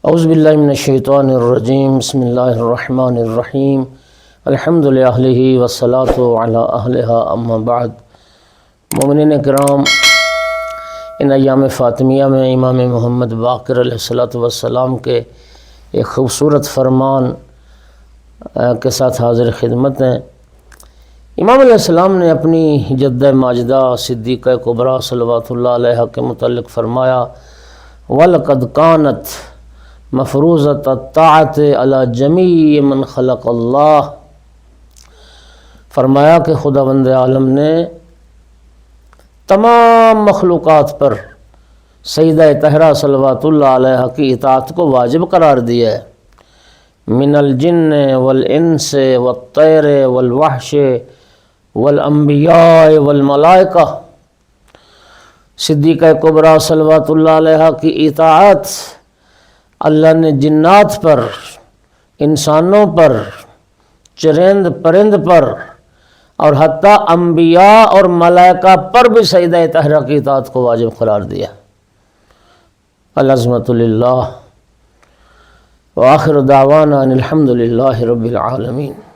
اعوذ باللہ من الشیطان الرجیم، بسم اللہ الرحمن الرحیم، الحمد للہ والصلاۃ علی اہلہا اما بعد۔ مومنین کرام، ان ایام فاطمیہ میں امام محمد باقر علیہ السلام کے ایک خوبصورت فرمان کے ساتھ حاضر خدمت ہیں۔ امام علیہ السلام نے اپنی جدہ ماجدہ صدیقہ کبریٰ صلوات اللہ علیہا کے متعلق فرمایا: وَلَقَدْ كَانَتْ مفروضۃ الطاعۃ علی جمیع من خلق اللہ۔ فرمایا کہ خداوند عالم نے تمام مخلوقات پر سیدہ طاہرہ صلوات اللہ علیہا کی اطاعت کو واجب قرار دیا ہے۔ من الجن والانس والطیر والوحش والانبیاء والملائکہ۔ صدیقہ کبریٰ صلوات اللہ علیہا کی اطاعت اللہ نے جنات پر، انسانوں پر، چرند پرند پر اور حتیٰ انبیاء اور ملائکہ پر بھی سیدہ طاہرہ کی اطاعت کو واجب قرار دیا۔ العظمۃ للہ وآخر دعوانا ان الحمد للہ رب العالمین۔